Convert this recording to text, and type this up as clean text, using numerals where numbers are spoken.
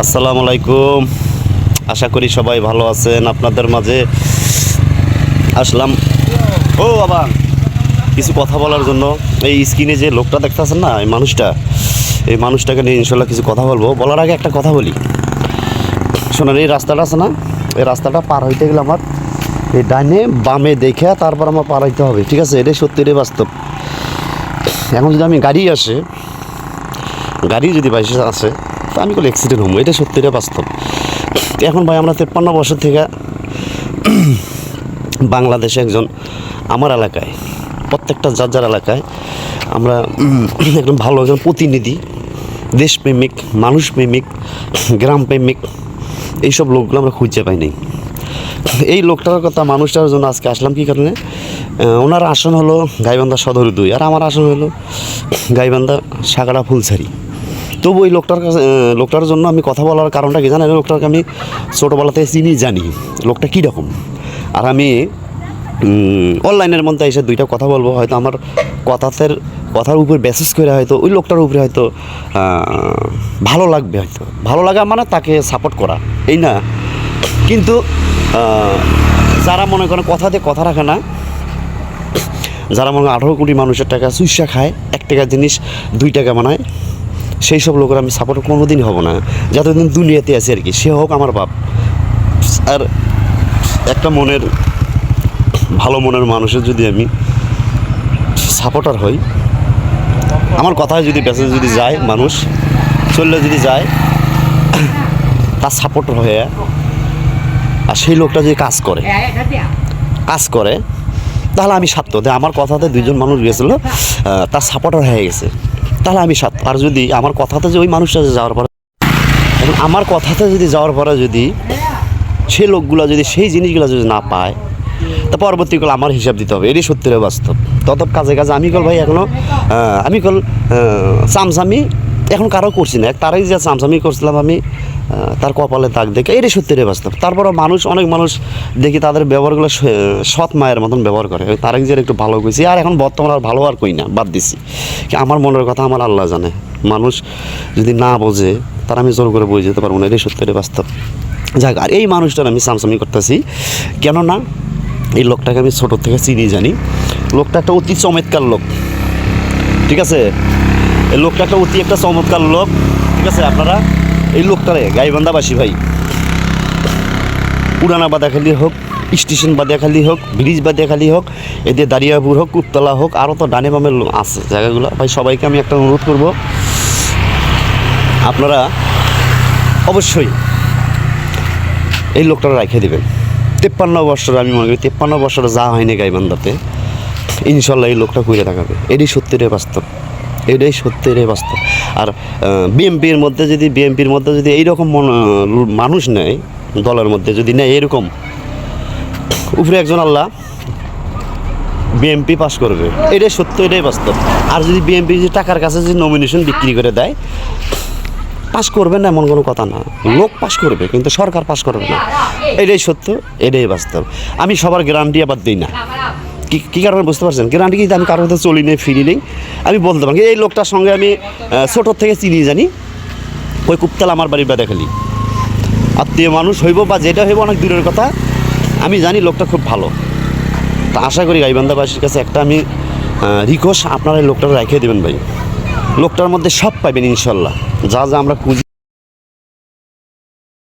আসসালামু আলাইকুম। আশা করি সবাই ভালো আছেন। আপনাদের মাঝে আসলাম ও বাবা কিছু কথা বলার জন্য। এই স্ক্রিনে যে লোকটা দেখতেছেন না, এই মানুষটাকে নিয়ে ইনশাল্লাহ কিছু কথা বলবো। বলার আগে একটা কথা বলি, শোনেন, এই রাস্তাটা আছে না, এই রাস্তাটা পার হইতে গেলে আমার এই ডাইনে বামে দেখে তারপর আমার পার হইতে হবে, ঠিক আছে? এটাই সত্যি, এটাই বাস্তব। এখন যদি আমি গাড়ি যদি বাইসে আসে তো আমি কোনো অ্যাক্সিডেন্ট হবো, এটা সত্যি, এটা বাস্তব। এখন ভাই আমরা 53 বছর থেকে বাংলাদেশে একজন আমার এলাকায়, প্রত্যেকটা যার এলাকায় আমরা একদম ভালো একজন প্রতিনিধি, দেশপ্রেমিক, মানুষপ্রেমিক, গ্রামপ্রেমিক, এইসব লোকগুলো আমরা খুঁজে পাই নাই। এই লোকটার কথা, মানুষটার জন্য আজকে আসলাম। কী কারণে? ওনার আসন হলো গাইবান্ধা সদর 2 আর আমার আসন হলো গাইবান্ধা সাগড়া ফুলছড়ি। তবু ওই লোকটার জন্য আমি কথা বলার কারণটা কি জানেন? লোকটাকে আমি ছোটোবেলা থেকে চিনি, জানি লোকটা কীরকম। আর আমি অনলাইনের মধ্যে এসে দুইটা কথা বলবো, হয়তো আমার কথার উপর বেসিস করে হয়তো ওই লোকটার উপরে হয়তো ভালো লাগবে, হয়তো ভালো লাগা মানে তাকে সাপোর্ট করা, এই না। কিন্তু যারা মনে করেন কথা রাখে না, যারা মনে করেন 18 কোটি মানুষের টাকা চুইসা খায়, 1 টাকার জিনিস 2 টাকা বানায়, সেই সব লোকের আমি সাপোর্ট কোনোদিনই হব না। যতদিন দুনিয়াতে আছে আর কি, সে হোক আমার বাপ। আর একটা ভালো মনের মানুষের যদি আমি সাপোর্টার হই, আমার কথায় যদি বেঁচে যদি যায়, মানুষ চললে যদি যায়, তার সাপোর্টার হয়ে, আর সেই লোকটা যদি কাজ করে তাহলে আমি সার্থ। আমার কথাতে 2জন মানুষ গেছিলো, তার সাপোর্টার হয়ে গেছে, তাহলে আমি সার্থ। আর যদি আমার কথাতে যে ওই মানুষটা যাওয়ার পরে, এখন আমার কথাতে যদি যাওয়ার পরে যদি সেই লোকগুলো যদি সেই জিনিসগুলো যদি না পায়, তা পরবর্তীকালে আমার হিসাব দিতে হবে, এটাই সত্যির বাস্তব। তত কাজে আমি ভাই এখনও চামচামি এখন কারো করছি না। তারাই যে চামচামি করছিলাম আমি, তার কপালে দাগ দেখে, এটাই সত্যির বাস্তব। তারপরে অনেক মানুষ দেখি তাদের ব্যবহারগুলো সৎ মায়ের মতন ব্যবহার করে। তারাই যে একটু ভালো কইছি, আর এখন বর্তমানে আর ভালো আর কই না, বাদ দিছি। আমার মনের কথা আমার আল্লাহ জানে। মানুষ যদি না বোঝে, তারা আমি জোর করে বুঝে যেতে পারবো না, এটাই সত্যির বাস্তব। যাক, আর এই মানুষটার আমি চামচামি করতেছি কেননা এই লোকটাকে আমি ছোটো থেকে চিনি, জানি। লোকটা একটা অতি চমৎকার লোক, ঠিক আছে? এই লোকটা একটা চমৎকার লোক, ঠিক আছে? আপনারা এই লোকটারে গাইবান্ধাবাসী ভাই, পুরানা বাদাখালী হোক, স্টেশন বাদাখালী হোক, ব্রিজ বাদাখালী হোক, এদের দারিয়াপুর হোক, কুপতলা হোক, আরও তো ডানে বামে আছে জায়গাগুলো ভাই। সবাইকে আমি একটা অনুরোধ করব, আপনারা অবশ্যই এই লোকটা রেখে দেবেন। 53 বছর, আমি মনে করি 53 বছরে যা হয়নি গাইবান্ধাতে, ইনশাল্লাহ এই লোকটা কইরে থাকাবে, এটাই সত্যির বাস্তব, এটাই সত্যির বাস্তব। আর বিএনপির মধ্যে যদি এইরকম মানুষ নেয়, দলের মধ্যে যদি নেয় এরকম উপরে একজন আল্লাহ, বিএনপি পাস করবে, এটাই সত্য, এটাই বাস্তব। আর যদি বিএনপি যদি টাকার কাছে যদি নমিনেশন বিক্রি করে দেয়, পাস করবে না এমন কোনো কথা না। লোক পাস করবে, কিন্তু সরকার পাস করবে না, এটাই সত্য, এটাই বাস্তব। আমি সবার গ্যারান্টি আবার দিই না। কী কারণে বুঝতে পারছেন? গ্যারান্টি কিন্তু আমি কারোর মধ্যে চলি নেই, ফিরি নেই। আমি বলতে পারি এই লোকটার সঙ্গে আমি ছোটোর থেকে চিনি, জানি। ওই কুপতলা আমার বাড়ির বাদাখালী, আত্মীয় মানুষ হইব বা যেটা হইব অনেক দূরের কথা, আমি জানি লোকটা খুব ভালো। তা আশা করি গাইবান্ধাবাসীর কাছে একটা আমি রিকোয়েস্ট, আপনারা এই লোকটা রেখে দেবেন ভাই। লোকটার মধ্যে সব পাইবেন ইনশাল্লাহ, যা আমরা খুঁজি।